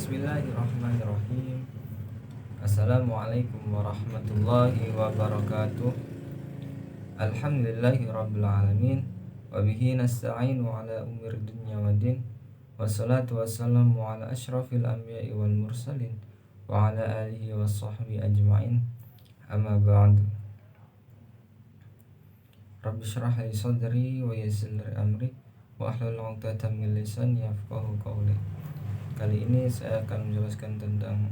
Bismillahirrahmanirrahim. Assalamualaikum warahmatullahi wabarakatuh. Alhamdulillahi rabbil alamin. Wabihi nasta'inu ala umur dunya wa din. Wassalatu wassalamu ala ashrafil anbiya'i wal mursalin wa ala alihi wa sahbihi ajma'in. Amma ba'du. Rabbi syrah li sadri wa yassir li amri wa ahlul 'uqdatam min lisani yafqahu qawli. Kali ini saya akan menjelaskan tentang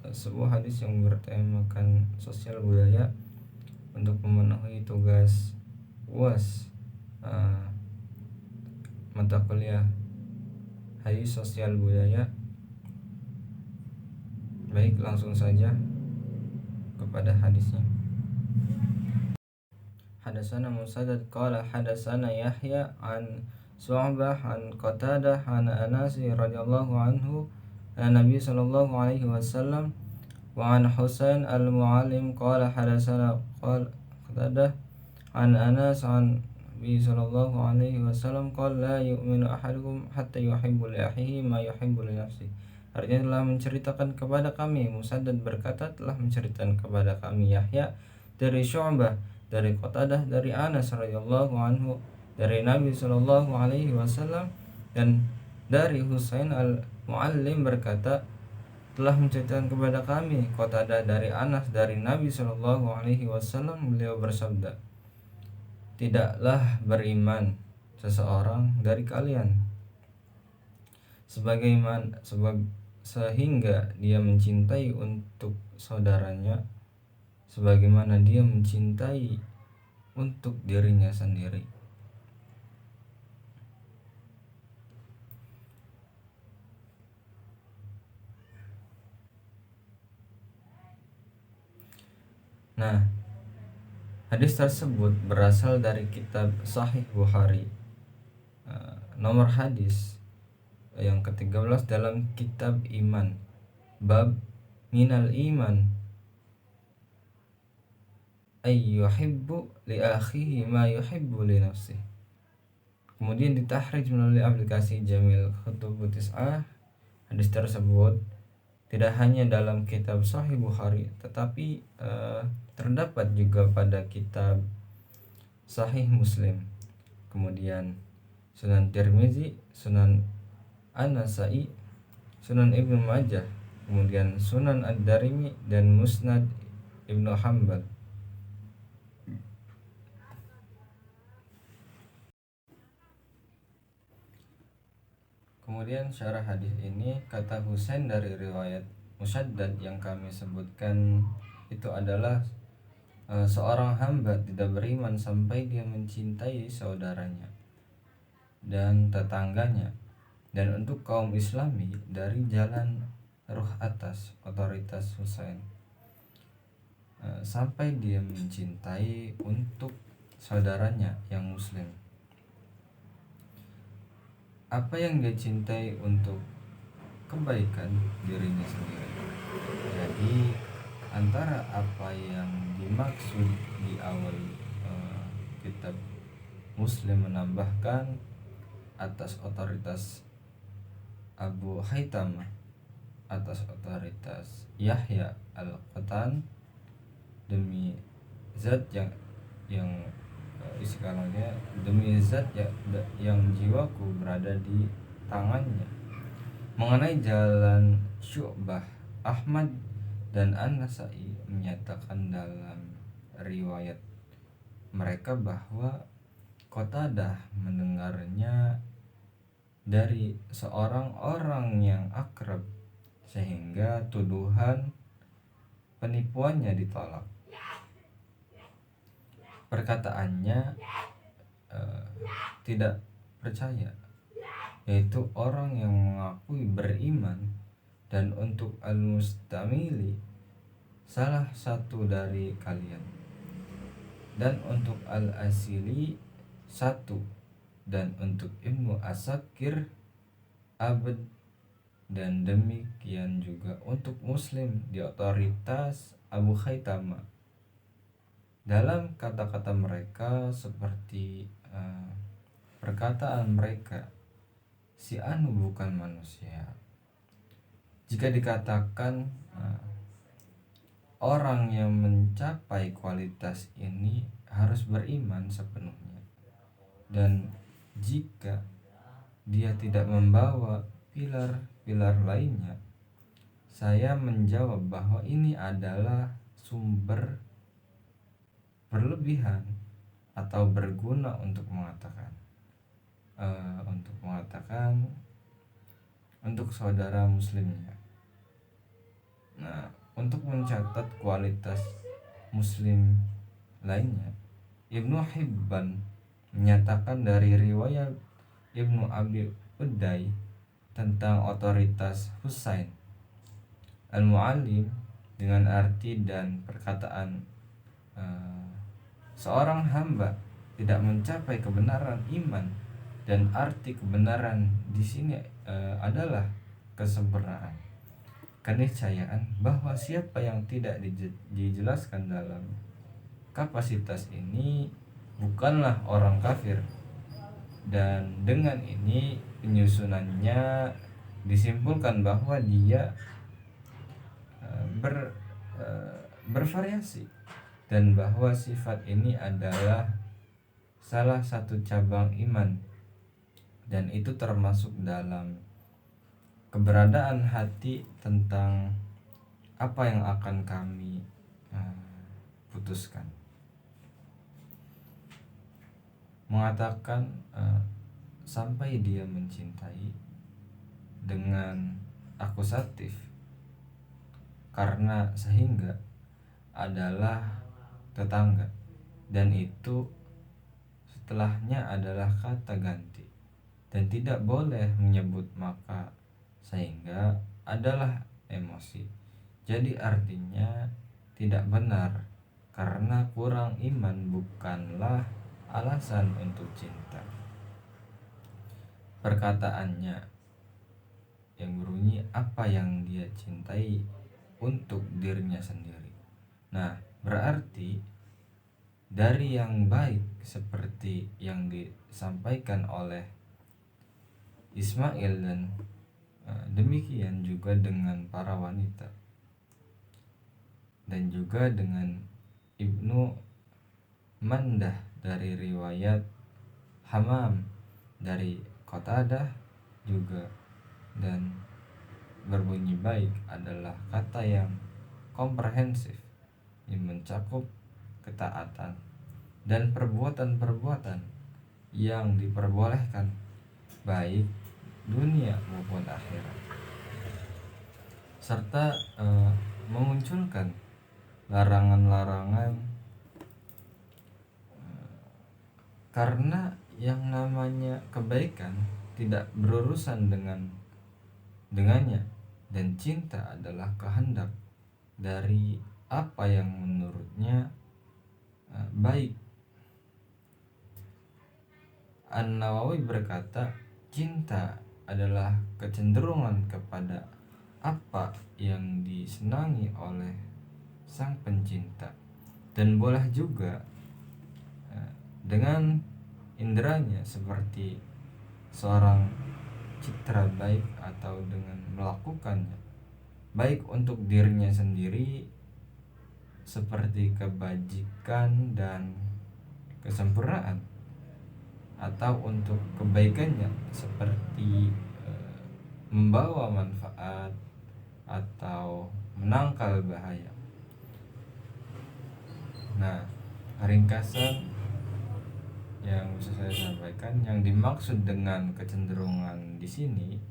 sebuah hadis yang bertemakan sosial budaya untuk memenuhi tugas UAS mata kuliah hadis sosial budaya. Baik, langsung saja kepada hadisnya. Hadatsana Musaddad qala hadatsana Yahya an Syu'bah an Qatadah an Anas radhiyallahu anhu an Nabi sallallahu alaihi wasallam wa an Husain al-Muallim qala hadatsana Qatadah an Anas an Nabi sallallahu alaihi wasallam qala la yu'minu ahadukum hatta yuhibbu li akhihi ma yuhibbu li nafsihi. Artinya telah menceritakan kepada kami, Musaddad berkata telah menceritakan kepada kami Yahya dari Syu'bah, dari Qatadah, dari Anas radhiyallahu anhu, dari Nabi sallallahu alaihi wasallam, dan dari Husain al-Muallim berkata telah menceritakan kepada kami Qatadah dari Anas dari Nabi sallallahu alaihi wasallam, beliau bersabda, tidaklah beriman seseorang dari kalian sehingga dia mencintai untuk saudaranya sebagaimana dia mencintai untuk dirinya sendiri. Nah, hadis tersebut berasal dari kitab Sahih Bukhari, nomor hadis yang ke-13 dalam kitab Iman, bab minal iman ay yuhibbu li akhihi ma yuhibbu li nafsihi. Kemudian ditahrij melalui aplikasi Jamil Khutubu Tis'ah. Hadis tersebut tidak hanya dalam kitab Sahih Bukhari, tetapi terdapat juga pada kitab Sahih Muslim, kemudian Sunan Tirmizi, Sunan An-Nasa'i, Sunan Ibnu Majah, kemudian Sunan Ad-Darimi, dan Musnad Ibnu Hanbal. Kemudian syarah hadis ini, kata Husain dari riwayat Musaddad yang kami sebutkan itu adalah seorang hamba tidak beriman sampai dia mencintai saudaranya dan tetangganya, dan untuk kaum Islami dari jalan ruh atas otoritas Husain sampai dia mencintai untuk saudaranya yang muslim apa yang dia cintai untuk kebaikan dirinya sendiri. Jadi antara apa yang dimaksud di awal kitab Muslim menambahkan atas otoritas Abu Haytham, atas otoritas Yahya al-Qattan, demi zat yang iskalanya, demi zat yang jiwaku berada di tangannya, mengenai jalan Syu'bah, Ahmad dan An-Nasa'i menyatakan dalam riwayat mereka bahwa Qatadah mendengarnya dari seorang orang yang akrab sehingga tuduhan penipuannya ditolak. Perkataannya tidak percaya, yaitu orang yang mengakui beriman, dan untuk al-mustamili salah satu dari kalian, dan untuk al-asili satu, dan untuk Ibnu Asakir abad, dan demikian juga untuk Muslim di otoritas Abu Haytham. Dalam kata-kata mereka seperti perkataan mereka, si anu bukan manusia, Jika dikatakan orang yang mencapai kualitas ini harus beriman sepenuhnya, dan jika dia tidak membawa pilar-pilar lainnya, saya menjawab bahwa ini adalah sumber berlebihan atau berguna untuk mengatakan untuk saudara muslimnya. Nah, untuk mencatat kualitas muslim lainnya, Ibnu Hibban menyatakan dari riwayat Ibnu Abi Uday tentang otoritas Husain al-Mu'allim dengan arti dan perkataan seorang hamba tidak mencapai kebenaran iman, dan arti kebenaran di sini adalah kesempurnaan, keniscayaan bahwa siapa yang tidak dijelaskan dalam kapasitas ini bukanlah orang kafir, dan dengan ini penyusunannya disimpulkan bahwa dia bervariasi, dan bahwa sifat ini adalah salah satu cabang iman, dan itu termasuk dalam keberadaan hati tentang apa yang akan kami putuskan. Mengatakan sampai dia mencintai dengan akusatif, karena sehingga adalah tetangga, dan itu setelahnya adalah kata ganti, dan tidak boleh menyebut maka sehingga adalah emosi. Jadi artinya tidak benar, karena kurang iman bukanlah alasan untuk cinta. Perkataannya yang berbunyi apa yang dia cintai untuk dirinya sendiri. Nah, berarti dari yang baik seperti yang disampaikan oleh Ismail, dan demikian juga dengan para wanita, dan juga dengan Ibnu Mandah dari riwayat Hamam dari Qatadah juga, dan berbunyi baik adalah kata yang komprehensif yang mencakup ketaatan dan perbuatan-perbuatan yang diperbolehkan baik dunia maupun akhirat, serta memunculkan larangan-larangan, karena yang namanya kebaikan tidak berurusan dengannya, dan cinta adalah kehendak dari apa yang menurutnya baik. An-Nawawi berkata, cinta adalah kecenderungan kepada apa yang disenangi oleh sang pencinta, dan boleh juga dengan inderanya seperti seorang citra baik, atau dengan melakukannya baik untuk dirinya sendiri seperti kebajikan dan kesempurnaan, atau untuk kebaikannya seperti membawa manfaat atau menangkal bahaya. Nah, ringkasan yang bisa saya sampaikan, yang dimaksud dengan kecenderungan di sini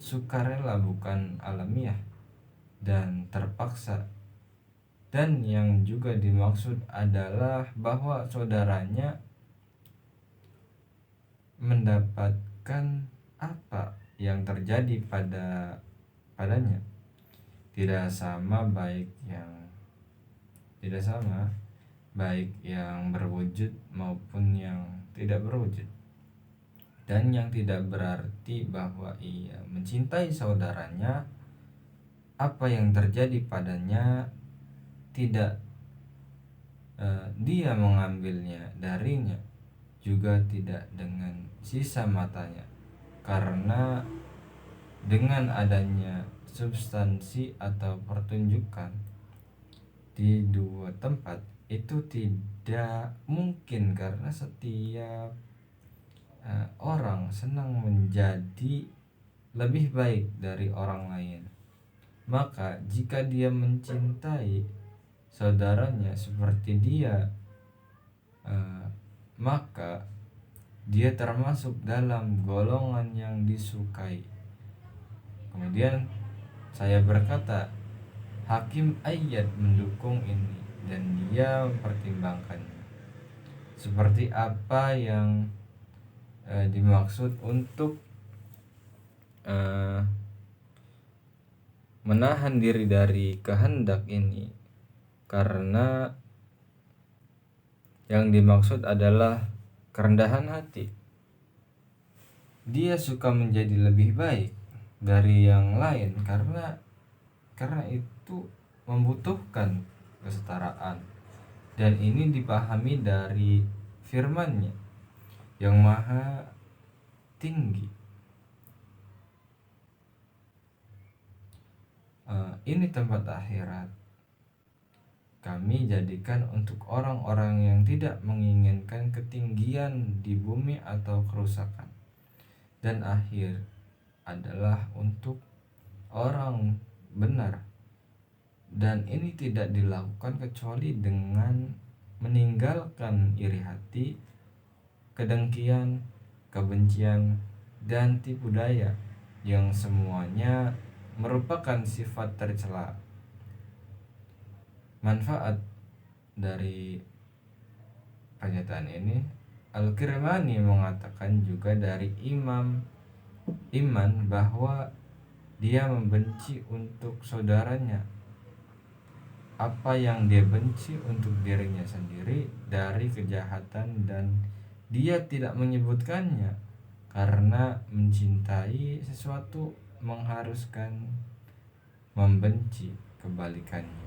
sukarela bukan alamiah dan terpaksa, dan yang juga dimaksud adalah bahwa saudaranya mendapatkan apa yang terjadi padanya tidak sama baik yang berwujud maupun yang tidak berwujud, dan yang tidak berarti bahwa ia mencintai saudaranya apa yang terjadi padanya tidak dia mengambilnya darinya, juga tidak dengan sisa matanya, karena dengan adanya substansi atau pertunjukan di dua tempat itu tidak mungkin, karena setiap orang senang menjadi lebih baik dari orang lain. Maka jika dia mencintai saudaranya seperti dia, maka dia termasuk dalam golongan yang disukai. Kemudian saya berkata, Hakim Ayyad mendukung ini dan dia mempertimbangkannya. Seperti apa yang dimaksud untuk menahan diri dari kehendak ini, karena yang dimaksud adalah kerendahan hati. Dia suka menjadi lebih baik dari yang lain karena itu membutuhkan kesetaraan, dan ini dipahami dari firman-Nya yang maha tinggi. Ini tempat akhirat. Kami jadikan untuk orang-orang yang tidak menginginkan ketinggian di bumi atau kerusakan. Dan akhir adalah untuk orang benar. Dan ini tidak dilakukan kecuali dengan meninggalkan iri hati, kedengkian, kebencian, dan tipu daya, yang semuanya merupakan sifat tercela. Manfaat dari pernyataan ini, Al-Kirmani mengatakan juga dari iman bahwa dia membenci untuk saudaranya apa yang dia benci untuk dirinya sendiri dari kejahatan, dan dia tidak menyebutkannya karena mencintai sesuatu mengharuskan membenci kebalikannya.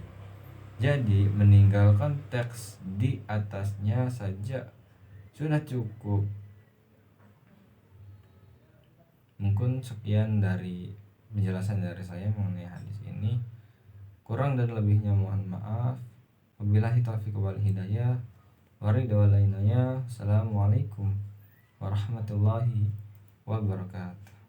Jadi meninggalkan teks di atasnya saja sudah cukup. Mungkin sekian dari penjelasan dari saya mengenai hadis ini. Kurang dan lebihnya mohon maaf. Wabillahi taufiq wal hidayah. Waridha wal inayah. Assalamualaikum warahmatullahi wabarakatuh.